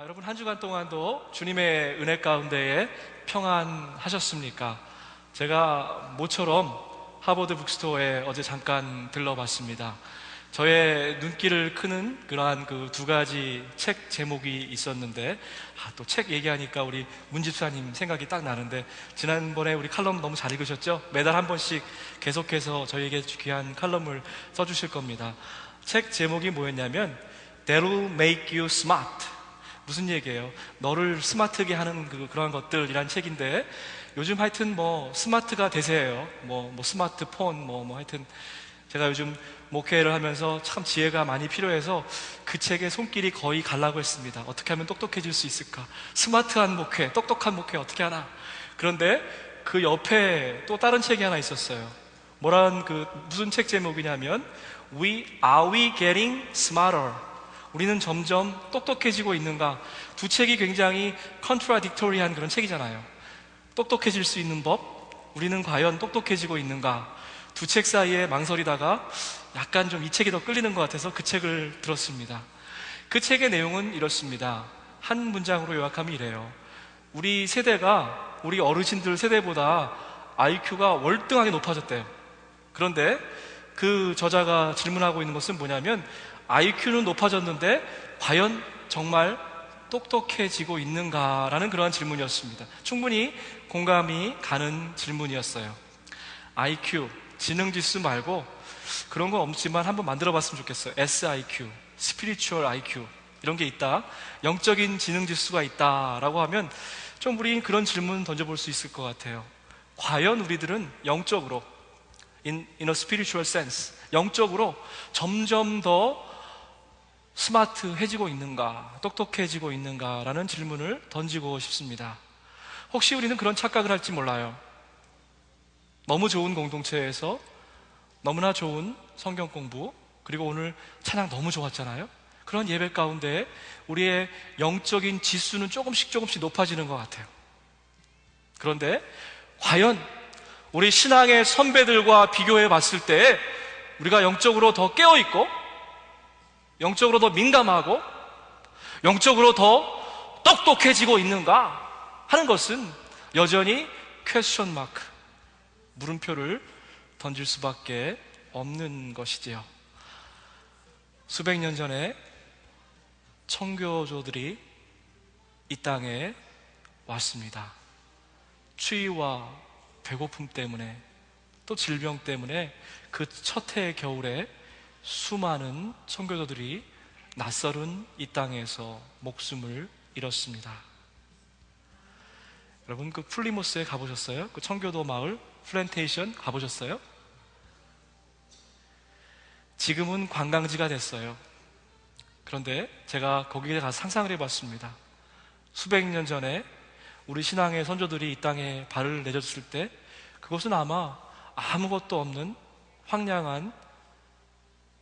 여러분 한 주간 동안도 주님의 은혜 가운데에 평안하셨습니까? 제가 모처럼 하버드 북스토어에 어제 잠깐 들러봤습니다. 저의 눈길을 크는 그러한 그 두 가지 책 제목이 있었는데, 또 책 얘기하니까 우리 문 집사님 생각이 딱 나는데, 지난번에 우리 칼럼 너무 잘 읽으셨죠? 매달 한 번씩 계속해서 저희에게 귀한 칼럼을 써주실 겁니다. 책 제목이 뭐였냐면 That'll make you smart. 무슨 얘기예요? 너를 스마트하게 하는 그러한 것들이란 책인데, 요즘 하여튼 스마트가 대세예요. 스마트폰 하여튼 제가 요즘 목회를 하면서 참 지혜가 많이 필요해서 그 책에 손길이 거의 가려고 했습니다. 어떻게 하면 똑똑해질 수 있을까? 스마트한 목회, 똑똑한 목회 어떻게 하나? 그런데 그 옆에 또 다른 책이 하나 있었어요. 무슨 책 제목이냐면 Are we getting smarter? 우리는 점점 똑똑해지고 있는가? 두 책이 굉장히 contradictory한 그런 책이잖아요. 똑똑해질 수 있는 법, 우리는 과연 똑똑해지고 있는가? 두 책 사이에 망설이다가 약간 좀 이 책이 더 끌리는 것 같아서 그 책을 들었습니다. 그 책의 내용은 이렇습니다. 한 문장으로 요약하면 이래요. 우리 세대가 우리 어르신들 세대보다 IQ가 월등하게 높아졌대요. 그런데 그 저자가 질문하고 있는 것은 뭐냐면, IQ는 높아졌는데 과연 정말 똑똑해지고 있는가라는 그러한 질문이었습니다. 충분히 공감이 가는 질문이었어요. IQ, 지능지수 말고 그런 건 없지만 한번 만들어 봤으면 좋겠어요. SIQ, Spiritual IQ, 이런 게 있다, 영적인 지능지수가 있다라고 하면 좀 우린 그런 질문 던져볼 수 있을 것 같아요. 과연 우리들은 영적으로 in a spiritual sense, 영적으로 점점 더 스마트해지고 있는가, 똑똑해지고 있는가라는 질문을 던지고 싶습니다. 혹시 우리는 그런 착각을 할지 몰라요. 너무 좋은 공동체에서 너무나 좋은 성경 공부, 그리고 오늘 찬양 너무 좋았잖아요. 그런 예배 가운데 우리의 영적인 지수는 조금씩 높아지는 것 같아요. 그런데 과연 우리 신앙의 선배들과 비교해 봤을 때 우리가 영적으로 더 깨어있고, 영적으로 더 민감하고, 영적으로 더 똑똑해지고 있는가 하는 것은 여전히 퀘스천 마크, 물음표를 던질 수밖에 없는 것이지요. 수백 년 전에 청교조들이 이 땅에 왔습니다. 추위와 배고픔 때문에, 또 질병 때문에 그 첫 해 겨울에 수많은 청교도들이 낯설은 이 땅에서 목숨을 잃었습니다. 여러분, 그 플리모스에 가보셨어요? 그 청교도 마을 플랜테이션 가보셨어요? 지금은 관광지가 됐어요. 그런데 제가 거기에 가서 상상을 해봤습니다. 수백 년 전에 우리 신앙의 선조들이 이 땅에 발을 내줬을 때 그것은 아마 아무것도 없는 황량한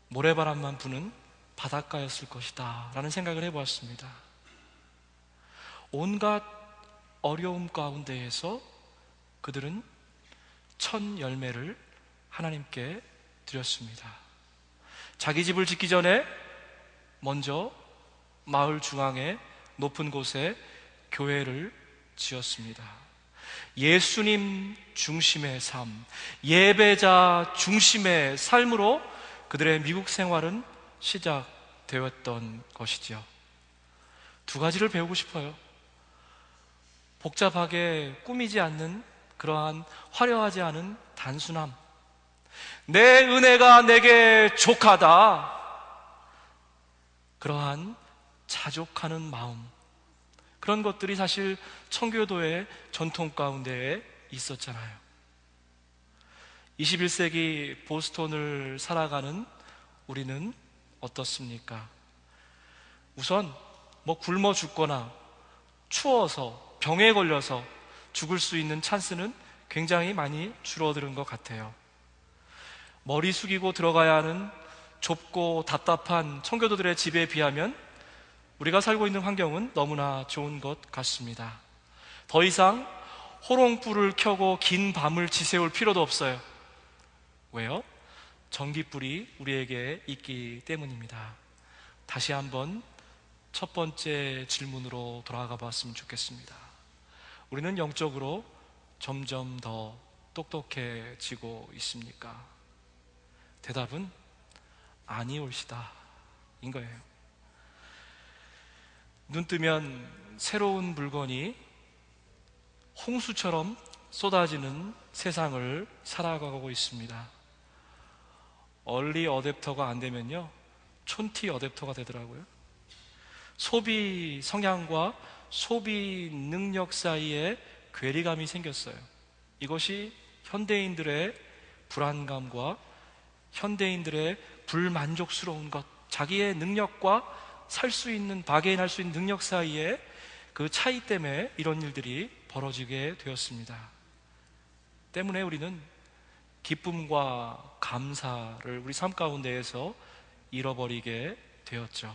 모래바람만 부는 바닷가였을 것이다 라는 생각을 해보았습니다. 온갖 어려움 가운데에서 그들은 첫 열매를 하나님께 드렸습니다. 자기 집을 짓기 전에 먼저 마을 중앙에 높은 곳에 교회를 지었습니다. 예수님 중심의 삶, 예배자 중심의 삶으로 그들의 미국 생활은 시작되었던 것이지요. 두 가지를 배우고 싶어요. 복잡하게 꾸미지 않는 그러한 화려하지 않은 단순함, 내 은혜가 내게 족하다, 그러한 자족하는 마음, 그런 것들이 사실 청교도의 전통 가운데에 있었잖아요. 21세기 보스턴을 살아가는 우리는 어떻습니까? 우선 굶어 죽거나 추워서 병에 걸려서 죽을 수 있는 찬스는 굉장히 많이 줄어드는 것 같아요. 머리 숙이고 들어가야 하는 좁고 답답한 청교도들의 집에 비하면 우리가 살고 있는 환경은 너무나 좋은 것 같습니다. 더 이상 호롱불을 켜고 긴 밤을 지새울 필요도 없어요. 왜요? 전기불이 우리에게 있기 때문입니다. 다시 한번 첫 번째 질문으로 돌아가 봤으면 좋겠습니다. 우리는 영적으로 점점 더 똑똑해지고 있습니까? 대답은 아니올시다 인 거예요. 눈 뜨면 새로운 물건이 홍수처럼 쏟아지는 세상을 살아가고 있습니다. 얼리 어댑터가 안 되면요, 촌티 어댑터가 되더라고요. 소비 성향과 소비 능력 사이에 괴리감이 생겼어요. 이것이 현대인들의 불안감과 현대인들의 불만족스러운 것, 자기의 능력과 살 수 있는, 바게인할 수 있는 능력 사이에 그 차이 때문에 이런 일들이 벌어지게 되었습니다. 때문에 우리는 기쁨과 감사를 우리 삶 가운데에서 잃어버리게 되었죠.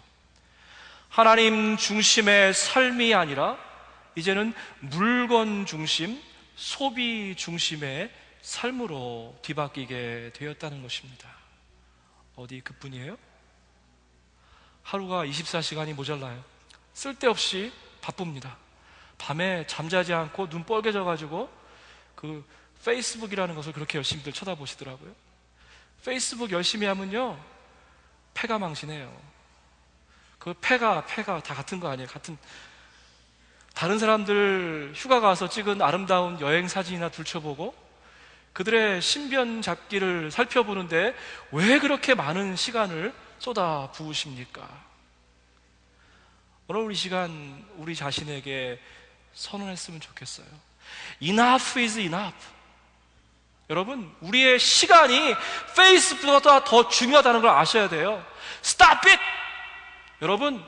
하나님 중심의 삶이 아니라 이제는 물건 중심, 소비 중심의 삶으로 뒤바뀌게 되었다는 것입니다. 어디 그뿐이에요? 하루가 24시간이 모자라요. 쓸데없이 바쁩니다. 밤에 잠자지 않고 눈 뻘개져가지고 그 페이스북이라는 것을 그렇게 열심히들 쳐다보시더라고요. 페이스북 열심히 하면요, 패가 망신해요. 그 패가 다 같은 거 아니에요? 다른 사람들 휴가 가서 찍은 아름다운 여행 사진이나 둘쳐보고 그들의 신변 잡기를 살펴보는데 왜 그렇게 많은 시간을 쏟아 부으십니까? 오늘 이 시간 우리 자신에게 선언했으면 좋겠어요. Enough is enough. 여러분, 우리의 시간이 페이스북보다 더 중요하다는 걸 아셔야 돼요. Stop it! 여러분,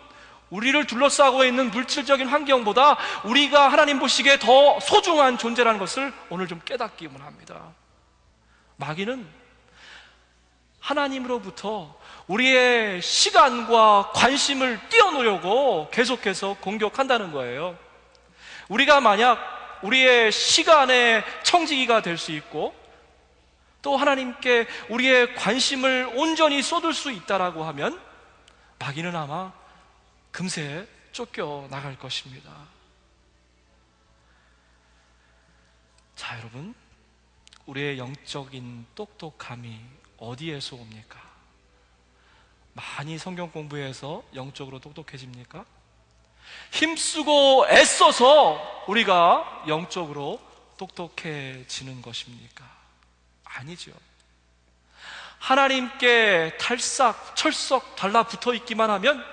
우리를 둘러싸고 있는 물질적인 환경보다 우리가 하나님 보시기에 더 소중한 존재라는 것을 오늘 좀 깨닫기만 합니다. 마귀는 하나님으로부터 우리의 시간과 관심을 떼어놓으려고 계속해서 공격한다는 거예요. 우리가 만약 우리의 시간의 청지기가 될 수 있고 또 하나님께 우리의 관심을 온전히 쏟을 수 있다라고 하면 마귀는 아마 금세 쫓겨나갈 것입니다. 자, 여러분, 우리의 영적인 똑똑함이 어디에서 옵니까? 많이 성경 공부해서 영적으로 똑똑해집니까? 힘쓰고 애써서 우리가 영적으로 똑똑해지는 것입니까? 아니죠. 하나님께 철썩 달라붙어 있기만 하면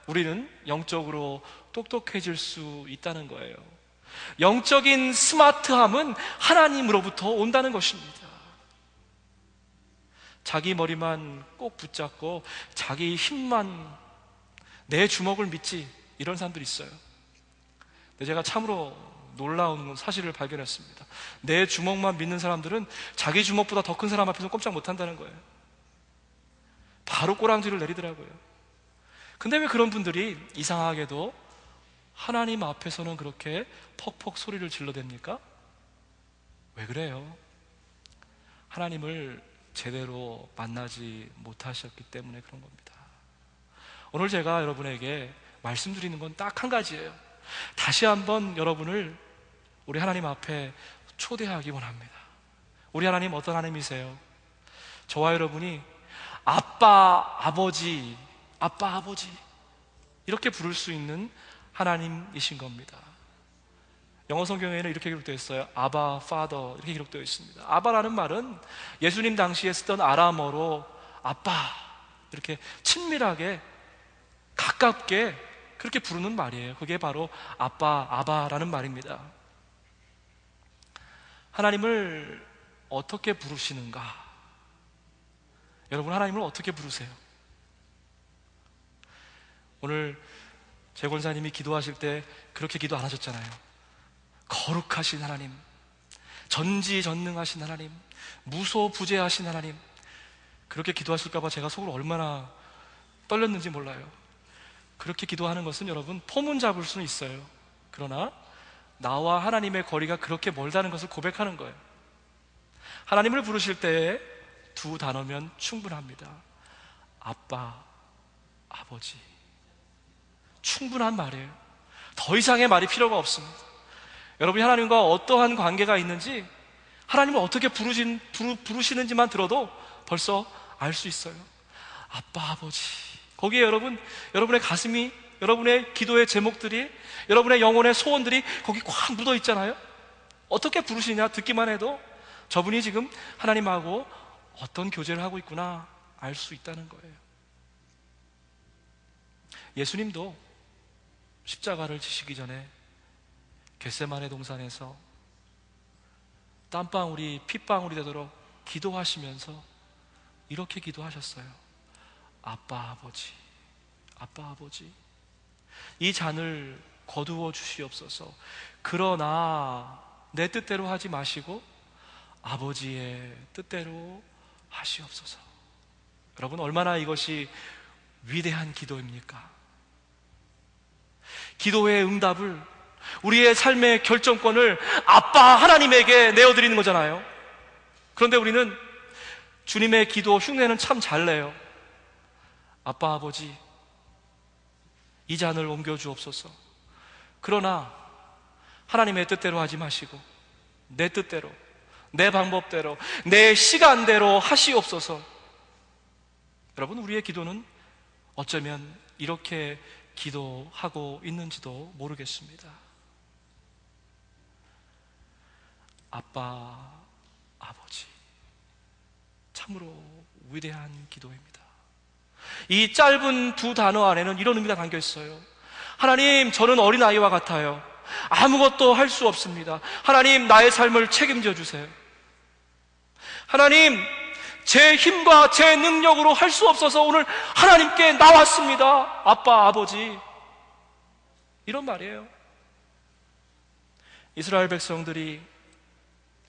우리는 영적으로 똑똑해질 수 있다는 거예요. 영적인 스마트함은 하나님으로부터 온다는 것입니다. 자기 머리만 꼭 붙잡고 자기 힘만, 내 주먹을 믿지, 이런 사람들이 있어요. 근데 제가 참으로 놀라운 사실을 발견했습니다. 내 주먹만 믿는 사람들은 자기 주먹보다 더 큰 사람 앞에서 꼼짝 못한다는 거예요. 바로 꼬랑지를 내리더라고요. 근데 왜 그런 분들이 이상하게도 하나님 앞에서는 그렇게 퍽퍽 소리를 질러댑니까? 왜 그래요? 하나님을 제대로 만나지 못하셨기 때문에 그런 겁니다. 오늘 제가 여러분에게 말씀드리는 건 딱 한 가지예요. 다시 한번 여러분을 우리 하나님 앞에 초대하기 원합니다. 우리 하나님 어떤 하나님이세요? 저와 여러분이 아빠, 아버지 이렇게 부를 수 있는 하나님이신 겁니다. 영어 성경에는 이렇게 기록되어 있어요. 아바, 파더 이렇게 기록되어 있습니다. 아바라는 말은 예수님 당시에 쓰던 아람어로 아빠, 이렇게 친밀하게 가깝게 그렇게 부르는 말이에요. 그게 바로 아빠, 아바라는 말입니다. 하나님을 어떻게 부르시는가? 여러분, 하나님을 어떻게 부르세요? 오늘 재 권사님이 기도하실 때 그렇게 기도 안 하셨잖아요. 거룩하신 하나님, 전지전능하신 하나님, 무소부재하신 하나님, 그렇게 기도하실까봐 제가 속으로 얼마나 떨렸는지 몰라요. 그렇게 기도하는 것은 여러분 포문 잡을 수는 있어요. 그러나 나와 하나님의 거리가 그렇게 멀다는 것을 고백하는 거예요. 하나님을 부르실 때에 두 단어면 충분합니다. 아빠, 아버지. 충분한 말이에요. 더 이상의 말이 필요가 없습니다. 여러분이 하나님과 어떠한 관계가 있는지, 하나님을 어떻게 부르시는지만 들어도 벌써 알 수 있어요. 아빠, 아버지. 거기에 여러분의 가슴이, 여러분의 기도의 제목들이, 여러분의 영혼의 소원들이 거기 꽉 묻어 있잖아요. 어떻게 부르시냐 듣기만 해도 저분이 지금 하나님하고 어떤 교제를 하고 있구나 알 수 있다는 거예요. 예수님도 십자가를 지시기 전에 겟세마네 동산에서 땀방울이 핏방울이 되도록 기도하시면서 이렇게 기도하셨어요. 아빠 아버지, 아빠 아버지, 이 잔을 거두어 주시옵소서. 그러나 내 뜻대로 하지 마시고 아버지의 뜻대로 하시옵소서. 여러분, 얼마나 이것이 위대한 기도입니까? 기도의 응답을, 우리의 삶의 결정권을 아빠 하나님에게 내어드리는 거잖아요. 그런데 우리는 주님의 기도 흉내는 참 잘 내요. 아빠 아버지, 이 잔을 옮겨 주옵소서. 그러나 하나님의 뜻대로 하지 마시고 내 뜻대로, 내 방법대로, 내 시간대로 하시옵소서. 여러분, 우리의 기도는 어쩌면 이렇게 기도하고 있는지도 모르겠습니다. 아빠, 아버지, 참으로 위대한 기도입니다. 이 짧은 두 단어 안에는 이런 의미가 담겨 있어요. 하나님, 저는 어린아이와 같아요. 아무것도 할 수 없습니다. 하나님, 나의 삶을 책임져 주세요. 하나님, 제 힘과 제 능력으로 할 수 없어서 오늘 하나님께 나왔습니다. 아빠, 아버지. 이런 말이에요. 이스라엘 백성들이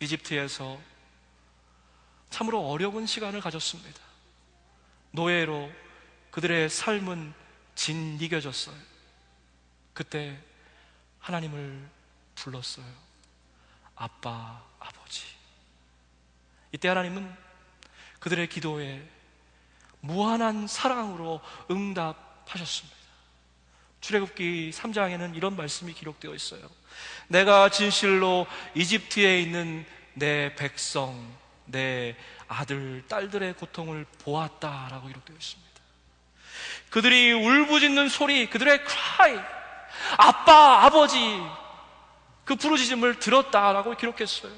이집트에서 참으로 어려운 시간을 가졌습니다. 노예로 그들의 삶은 짓이겨졌어요. 그때 하나님을 불렀어요. 아빠, 아버지. 이때 하나님은 그들의 기도에 무한한 사랑으로 응답하셨습니다. 출애굽기 3장에는 이런 말씀이 기록되어 있어요. 내가 진실로 이집트에 있는 내 백성, 내 아들, 딸들의 고통을 보았다라고 기록되어 있습니다. 그들이 울부짖는 소리, 그들의 cry, 아빠, 아버지, 그 부르짖음을 들었다라고 기록했어요.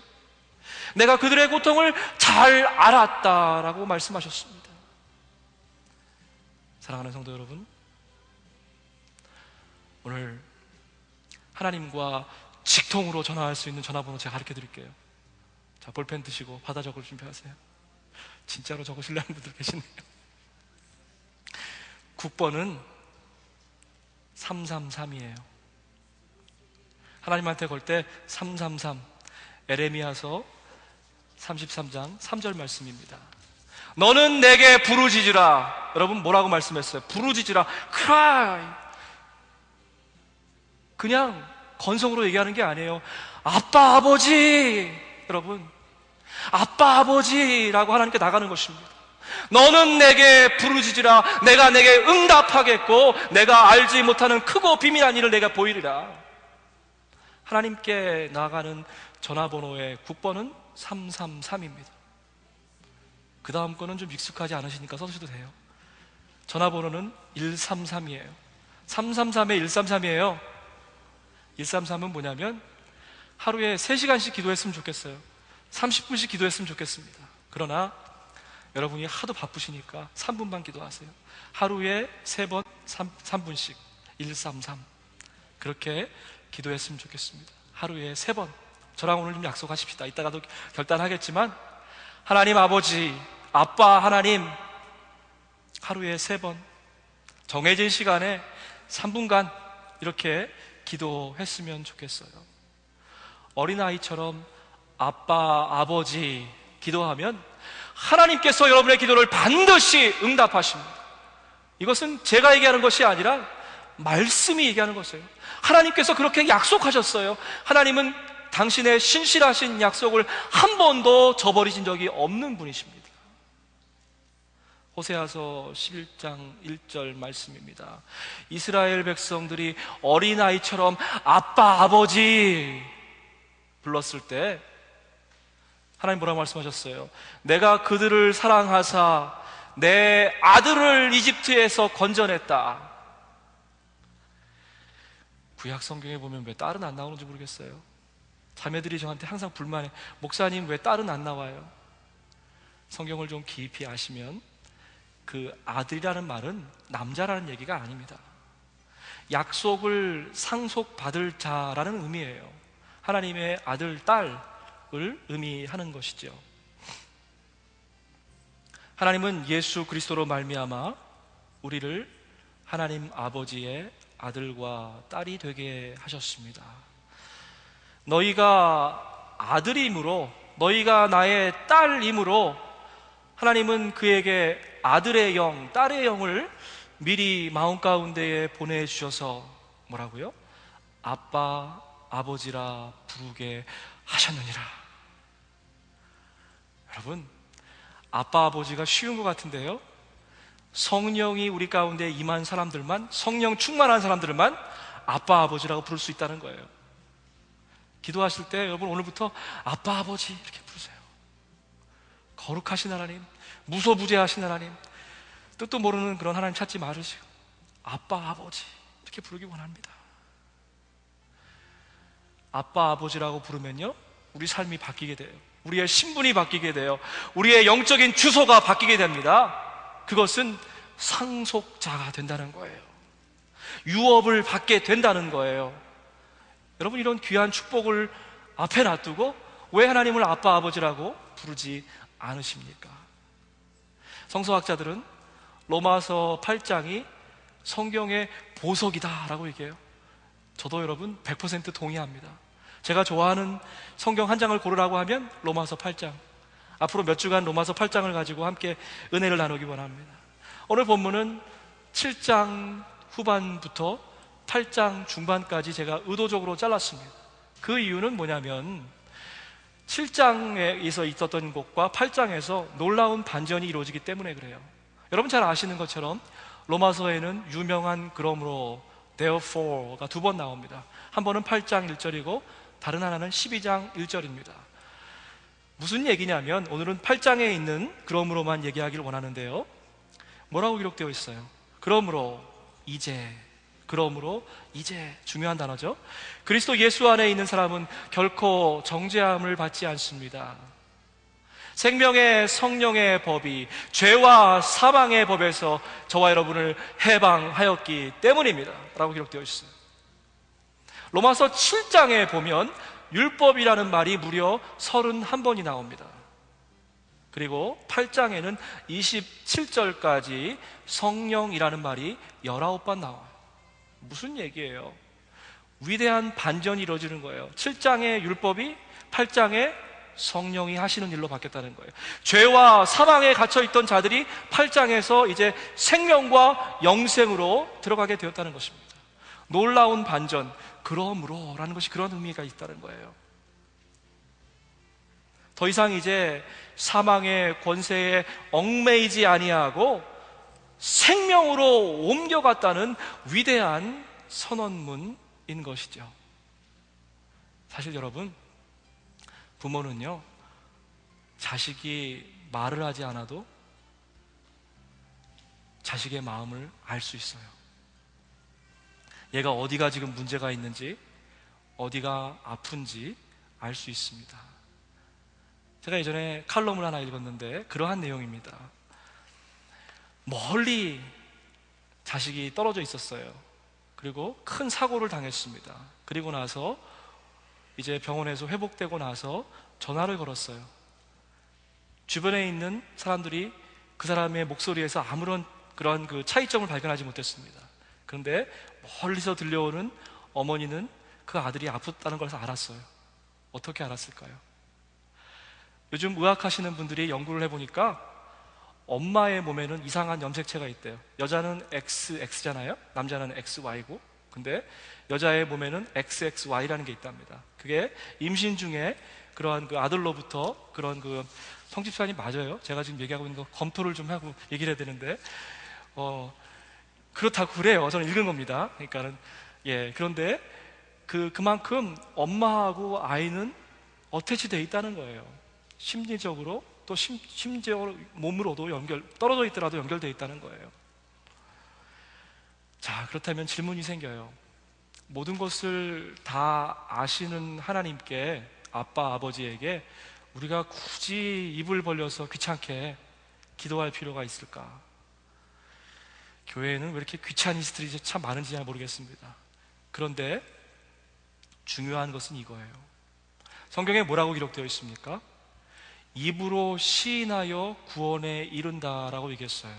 내가 그들의 고통을 잘 알았다라고 말씀하셨습니다. 사랑하는 성도 여러분, 오늘 하나님과 직통으로 전화할 수 있는 전화번호 제가 가르쳐 드릴게요. 자, 볼펜 드시고 받아 적을 준비하세요. 진짜로 적으시려는 분들 계시네요. 국번은 333이에요. 하나님한테 걸 때 333, 에레미야서 33장 3절 말씀입니다. 너는 내게 부르짖으라. 여러분, 뭐라고 말씀했어요? 부르짖으라, cry. 그냥 건성으로 얘기하는 게 아니에요. 아빠, 아버지. 여러분, 아빠, 아버지라고 하나님께 나가는 것입니다. 너는 내게 부르짖으라. 내가 내게 응답하겠고 내가 알지 못하는 크고 비밀한 일을 내가 보이리라. 하나님께 나가는 전화번호의 국번은 333입니다. 그 다음 거는 좀 익숙하지 않으시니까 써주셔도 돼요. 전화번호는 133이에요 333에 133이에요 133은 뭐냐면 하루에 3시간씩 기도했으면 좋겠어요. 30분씩 기도했으면 좋겠습니다. 그러나 여러분이 하도 바쁘시니까 3분만 기도하세요. 하루에 3번 3분씩 133 그렇게 기도했으면 좋겠습니다. 하루에 3번. 저랑 오늘 좀 약속하십시다. 이따가도 결단하겠지만 하나님 아버지, 아빠 하나님, 하루에 3번 정해진 시간에 3분간 이렇게 기도했으면 좋겠어요. 어린아이처럼 아빠, 아버지 기도하면 하나님께서 여러분의 기도를 반드시 응답하십니다. 이것은 제가 얘기하는 것이 아니라 말씀이 얘기하는 것이에요. 하나님께서 그렇게 약속하셨어요. 하나님은 당신의 신실하신 약속을 한 번도 저버리신 적이 없는 분이십니다. 호세아서 11장 1절 말씀입니다. 이스라엘 백성들이 어린아이처럼 아빠, 아버지 불렀을 때 하나님 뭐라고 말씀하셨어요? 내가 그들을 사랑하사 내 아들을 이집트에서 건져냈다. 구약 성경에 보면 왜 딸은 안 나오는지 모르겠어요. 자매들이 저한테 항상 불만해. 목사님 왜 딸은 안 나와요? 성경을 좀 깊이 아시면 그 아들이라는 말은 남자라는 얘기가 아닙니다. 약속을 상속받을 자라는 의미예요. 하나님의 아들, 딸을 의미하는 것이죠. 하나님은 예수 그리스도로 말미암아 우리를 하나님 아버지의 아들과 딸이 되게 하셨습니다. 너희가 아들이므로, 너희가 나의 딸이므로 하나님은 그에게 아들의 영, 딸의 영을 미리 마음 가운데에 보내주셔서 뭐라고요? 아빠, 아버지라 부르게 하셨느니라. 여러분, 아빠, 아버지가 쉬운 것 같은데요, 성령이 우리 가운데 임한 사람들만, 성령 충만한 사람들만 아빠, 아버지라고 부를 수 있다는 거예요. 기도하실 때 여러분 오늘부터 아빠, 아버지 이렇게 부르세요. 거룩하신 하나님, 무소부재하신 하나님, 뜻도 모르는 그런 하나님 찾지 마시고 아빠, 아버지 이렇게 부르기 원합니다. 아빠, 아버지라고 부르면요, 우리 삶이 바뀌게 돼요. 우리의 신분이 바뀌게 돼요. 우리의 영적인 주소가 바뀌게 됩니다. 그것은 상속자가 된다는 거예요. 유업을 받게 된다는 거예요. 여러분, 이런 귀한 축복을 앞에 놔두고 왜 하나님을 아빠, 아버지라고 부르지 않으십니까? 성서학자들은 로마서 8장이 성경의 보석이다라고 얘기해요. 저도 여러분 100% 동의합니다. 제가 좋아하는 성경 한 장을 고르라고 하면 로마서 8장. 앞으로 몇 주간 로마서 8장을 가지고 함께 은혜를 나누기 원합니다. 오늘 본문은 7장 후반부터 8장 중반까지 제가 의도적으로 잘랐습니다. 그 이유는 뭐냐면 7장에서 있었던 것과 8장에서 놀라운 반전이 이루어지기 때문에 그래요. 여러분 잘 아시는 것처럼 로마서에는 유명한 그러므로 therefore가 두 번 나옵니다. 한 번은 8장 1절이고 다른 하나는 12장 1절입니다. 무슨 얘기냐면 오늘은 8장에 있는 그러므로만 얘기하기를 원하는데요, 뭐라고 기록되어 있어요? 그러므로 이제, 그러므로 이제, 중요한 단어죠. 그리스도 예수 안에 있는 사람은 결코 정죄함을 받지 않습니다. 생명의 성령의 법이 죄와 사망의 법에서 저와 여러분을 해방하였기 때문입니다 라고 기록되어 있어요. 로마서 7장에 보면 율법이라는 말이 무려 31번이 나옵니다. 그리고 8장에는 27절까지 성령이라는 말이 19번 나와요. 무슨 얘기예요? 위대한 반전이 이루어지는 거예요. 7장의 율법이 8장에 성령이 하시는 일로 바뀌었다는 거예요. 죄와 사망에 갇혀있던 자들이 8장에서 이제 생명과 영생으로 들어가게 되었다는 것입니다. 놀라운 반전, 그러므로 라는 것이 그런 의미가 있다는 거예요. 더 이상 이제 사망의 권세에 얽매이지 아니하고 생명으로 옮겨갔다는 위대한 선언문인 것이죠. 사실 여러분, 부모는요, 자식이 말을 하지 않아도 자식의 마음을 알 수 있어요. 얘가 어디가 지금 문제가 있는지, 어디가 아픈지 알 수 있습니다. 제가 예전에 칼럼을 하나 읽었는데 그러한 내용입니다. 멀리 자식이 떨어져 있었어요. 그리고 큰 사고를 당했습니다. 그리고 나서 이제 병원에서 회복되고 나서 전화를 걸었어요. 주변에 있는 사람들이 그 사람의 목소리에서 아무런 그런 그 차이점을 발견하지 못했습니다. 그런데 멀리서 들려오는 어머니는 그 아들이 아프다는 걸 알았어요. 어떻게 알았을까요? 요즘 의학하시는 분들이 연구를 해보니까 엄마의 몸에는 이상한 염색체가 있대요. 여자는 XX잖아요. 남자는 XY고. 근데 여자의 몸에는 XXY라는 게 있답니다. 그게 임신 중에 그러한 그 아들로부터 그런 그 성집사님 맞아요? 제가 지금 얘기하고 있는 거 검토를 좀 하고 얘기를 해야 되는데 그렇다고 그래요. 저는 읽은 겁니다. 그러니까는 그런데 그만큼 엄마하고 아이는 어태치 돼 있다는 거예요. 심리적으로 또 심지어 몸으로도 떨어져 있더라도 연결돼 있다는 거예요. 자, 그렇다면 질문이 생겨요. 모든 것을 다 아시는 하나님께, 아빠, 아버지에게 우리가 굳이 입을 벌려서 귀찮게 기도할 필요가 있을까? 교회에는 왜 이렇게 귀차니스트들이 참 많은지 잘 모르겠습니다. 그런데 중요한 것은 이거예요. 성경에 뭐라고 기록되어 있습니까? 입으로 시인하여 구원에 이른다라고 얘기했어요.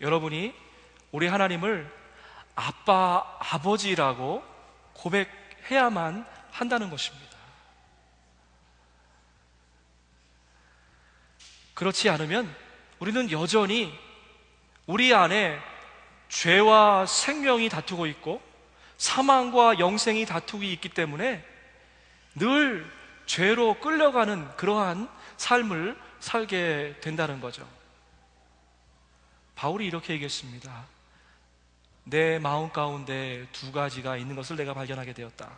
여러분이 우리 하나님을 아빠, 아버지라고 고백해야만 한다는 것입니다. 그렇지 않으면 우리는 여전히 우리 안에 죄와 생명이 다투고 있고 사망과 영생이 다투고 있기 때문에 늘 죄로 끌려가는 그러한 삶을 살게 된다는 거죠. 바울이 이렇게 얘기했습니다. 내 마음 가운데 두 가지가 있는 것을 내가 발견하게 되었다.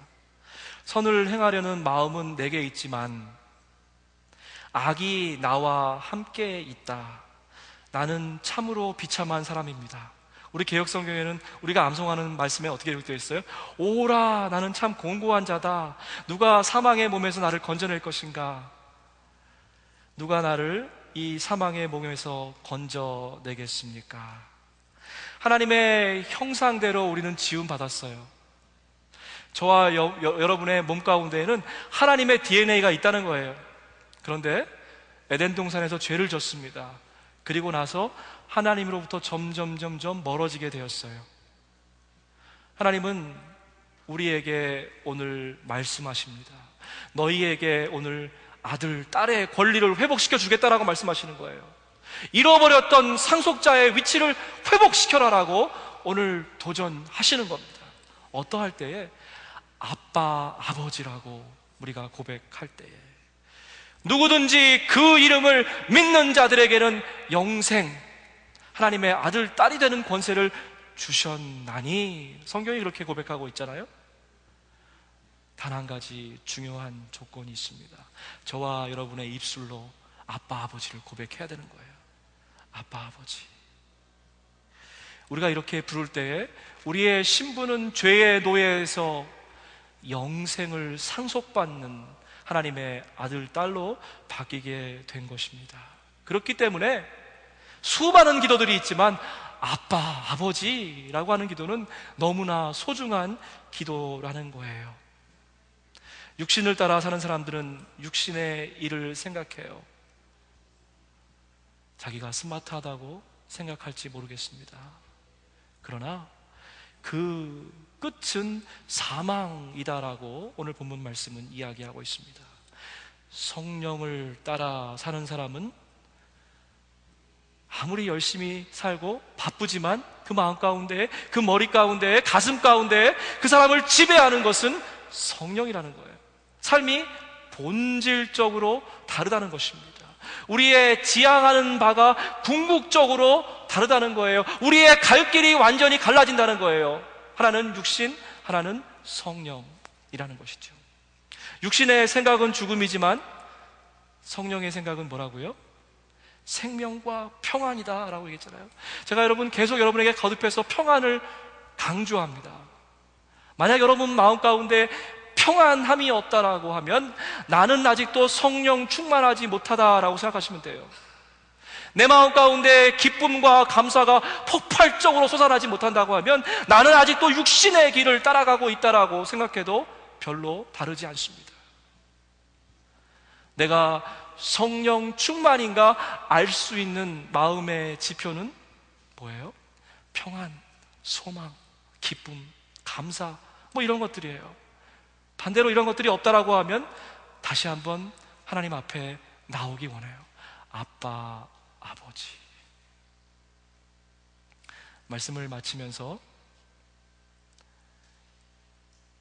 선을 행하려는 마음은 내게 있지만 악이 나와 함께 있다. 나는 참으로 비참한 사람입니다. 우리 개역성경에는 우리가 암송하는 말씀에 어떻게 기록되어 있어요? 오라, 나는 참 곤고한 자다. 누가 사망의 몸에서 나를 건져낼 것인가? 누가 나를 이 사망의 몸에서 건져내겠습니까? 하나님의 형상대로 우리는 지음받았어요. 저와 여러분의 몸 가운데에는 하나님의 DNA가 있다는 거예요. 그런데 에덴 동산에서 죄를 졌습니다. 그리고 나서 하나님으로부터 점점 멀어지게 되었어요. 하나님은 우리에게 오늘 말씀하십니다. 너희에게 오늘 아들, 딸의 권리를 회복시켜 주겠다라고 말씀하시는 거예요. 잃어버렸던 상속자의 위치를 회복시켜라라고 오늘 도전하시는 겁니다. 어떠할 때에? 아빠, 아버지라고 우리가 고백할 때에. 누구든지 그 이름을 믿는 자들에게는 영생, 하나님의 아들, 딸이 되는 권세를 주셨나니, 성경이 그렇게 고백하고 있잖아요. 단 한 가지 중요한 조건이 있습니다. 저와 여러분의 입술로 아빠, 아버지를 고백해야 되는 거예요. 아빠, 아버지. 우리가 이렇게 부를 때에 우리의 신분은 죄의 노예에서 영생을 상속받는 하나님의 아들, 딸로 바뀌게 된 것입니다. 그렇기 때문에 수많은 기도들이 있지만 아빠, 아버지라고 하는 기도는 너무나 소중한 기도라는 거예요. 육신을 따라 사는 사람들은 육신의 일을 생각해요. 자기가 스마트하다고 생각할지 모르겠습니다. 그러나 그 끝은 사망이다라고 오늘 본문 말씀은 이야기하고 있습니다. 성령을 따라 사는 사람은 아무리 열심히 살고 바쁘지만 그 마음 가운데, 그 머리 가운데, 가슴 가운데 그 사람을 지배하는 것은 성령이라는 거예요. 삶이 본질적으로 다르다는 것입니다. 우리의 지향하는 바가 궁극적으로 다르다는 거예요. 우리의 갈 길이 완전히 갈라진다는 거예요. 하나는 육신, 하나는 성령이라는 것이죠. 육신의 생각은 죽음이지만 성령의 생각은 뭐라고요? 생명과 평안이다 라고 얘기했잖아요. 제가 계속 여러분에게 거듭해서 평안을 강조합니다. 만약 여러분 마음 가운데 평안함이 없다라고 하면 나는 아직도 성령 충만하지 못하다라고 생각하시면 돼요. 내 마음 가운데 기쁨과 감사가 폭발적으로 솟아나지 못한다고 하면 나는 아직도 육신의 길을 따라가고 있다라고 생각해도 별로 다르지 않습니다. 내가 성령 충만인가 알 수 있는 마음의 지표는 뭐예요? 평안, 소망, 기쁨, 감사, 이런 것들이에요. 반대로 이런 것들이 없다라고 하면 다시 한번 하나님 앞에 나오기 원해요. 아빠, 아버지. 말씀을 마치면서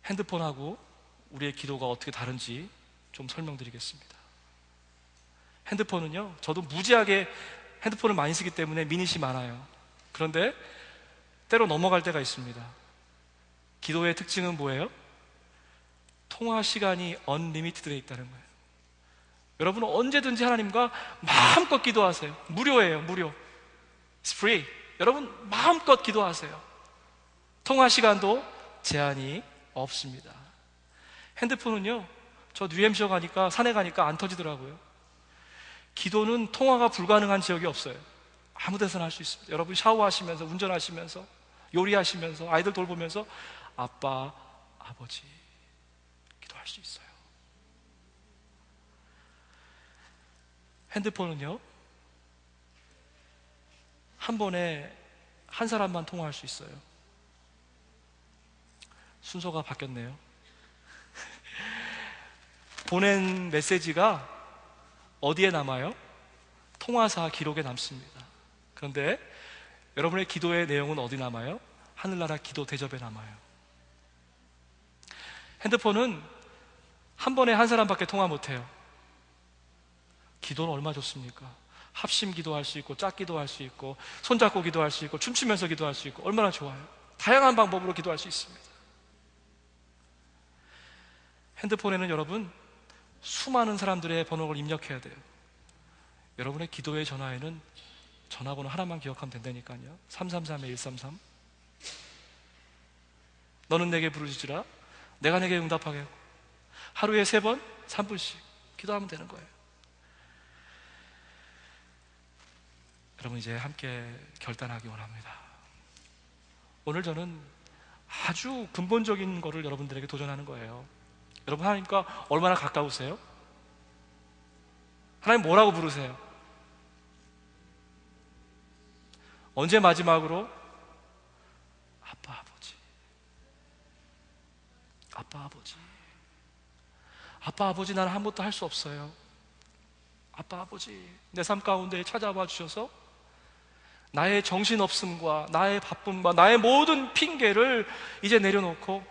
핸드폰하고 우리의 기도가 어떻게 다른지 좀 설명드리겠습니다. 핸드폰은요, 저도 무지하게 핸드폰을 많이 쓰기 때문에 미닛이 많아요. 그런데 때로 넘어갈 때가 있습니다. 기도의 특징은 뭐예요? 통화 시간이 언리미티드에 있다는 거예요. 여러분은 언제든지 하나님과 마음껏 기도하세요. 무료예요, 무료. It's free. 여러분 마음껏 기도하세요. 통화 시간도 제한이 없습니다. 핸드폰은요, 저 뉴햄셔 가니까, 산에 가니까 안 터지더라고요. 기도는 통화가 불가능한 지역이 없어요. 아무 데서나 할 수 있습니다. 여러분 샤워하시면서, 운전하시면서, 요리하시면서, 아이들 돌보면서 아빠, 아버지 기도할 수 있어요. 핸드폰은요, 한 번에 한 사람만 통화할 수 있어요. 순서가 바뀌었네요. 보낸 메시지가 어디에 남아요? 통화사 기록에 남습니다. 그런데 여러분의 기도의 내용은 어디 남아요? 하늘나라 기도 대접에 남아요. 핸드폰은 한 번에 한 사람밖에 통화 못해요. 기도는 얼마나 좋습니까? 합심 기도할 수 있고, 짝 기도할 수 있고, 손잡고 기도할 수 있고, 춤추면서 기도할 수 있고, 얼마나 좋아요. 다양한 방법으로 기도할 수 있습니다. 핸드폰에는 여러분 수많은 사람들의 번호를 입력해야 돼요. 여러분의 기도의 전화에는 전화번호 하나만 기억하면 된다니까요. 333-133. 너는 내게 부르짖으라 내가 내게 응답하게 하고, 하루에 3번 3분씩 기도하면 되는 거예요. 여러분 이제 함께 결단하기 원합니다. 오늘 저는 아주 근본적인 거를 여러분들에게 도전하는 거예요. 여러분 하나님과 얼마나 가까우세요? 하나님 뭐라고 부르세요? 언제 마지막으로 아빠 아버지, 아빠 아버지, 아빠 아버지, 나는 아무것도 할 수 없어요. 아빠 아버지, 내 삶 가운데 찾아와 주셔서 나의 정신없음과 나의 바쁨과 나의 모든 핑계를 이제 내려놓고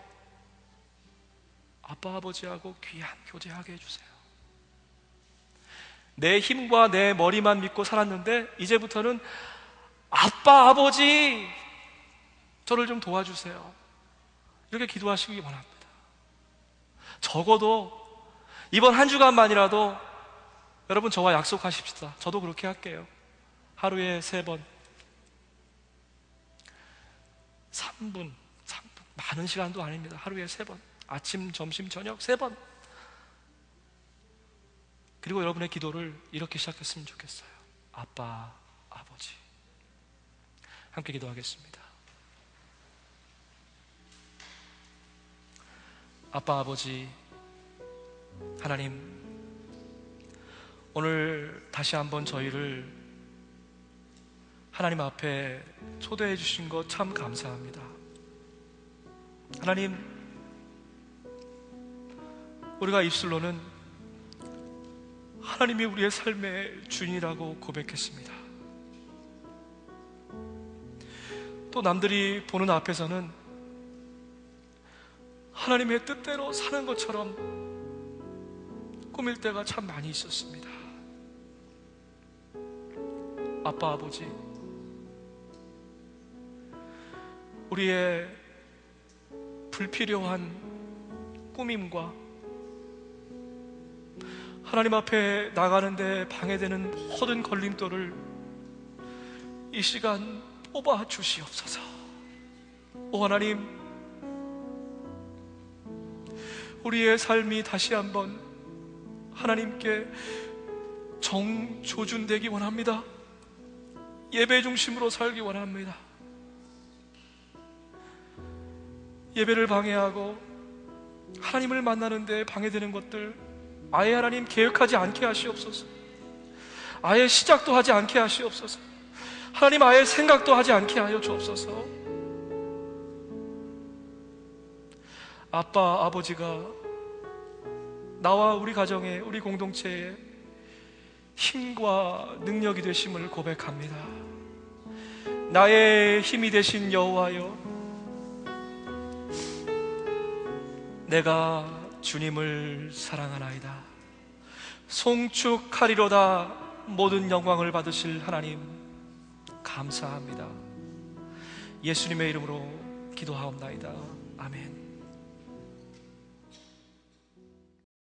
아빠 아버지하고 귀한 교제하게 해주세요. 내 힘과 내 머리만 믿고 살았는데 이제부터는 아빠 아버지, 저를 좀 도와주세요. 이렇게 기도하시기 원합니다. 적어도 이번 한 주간만이라도 여러분 저와 약속하십시다. 저도 그렇게 할게요. 하루에 3번 3분 많은 시간도 아닙니다. 하루에 3번, 아침, 점심, 저녁 3번. 그리고 여러분의 기도를 이렇게 시작했으면 좋겠어요. 아빠, 아버지. 함께 기도하겠습니다. 아빠, 아버지, 하나님, 오늘 다시 한번 저희를 하나님 앞에 초대해 주신 것 참 감사합니다. 하나님, 우리가 입술로는 하나님이 우리의 삶의 주인이라고 고백했습니다. 또 남들이 보는 앞에서는 하나님의 뜻대로 사는 것처럼 꾸밀 때가 참 많이 있었습니다. 아빠, 아버지, 우리의 불필요한 꾸밈과 하나님 앞에 나가는데 방해되는 모든 걸림돌을 이 시간 뽑아 주시옵소서. 오 하나님, 우리의 삶이 다시 한번 하나님께 정조준되기 원합니다. 예배 중심으로 살기 원합니다. 예배를 방해하고 하나님을 만나는데 방해되는 것들 아예 하나님 계획하지 않게 하시옵소서. 아예 시작도 하지 않게 하시옵소서. 하나님 아예 생각도 하지 않게 하여 주옵소서. 아빠, 아버지가 나와 우리 가정에, 우리 공동체에 힘과 능력이 되심을 고백합니다. 나의 힘이 되신 여호와여, 내가 주님을 사랑하나이다. 송축하리로다. 모든 영광을 받으실 하나님 감사합니다. 예수님의 이름으로 기도하옵나이다. 아멘.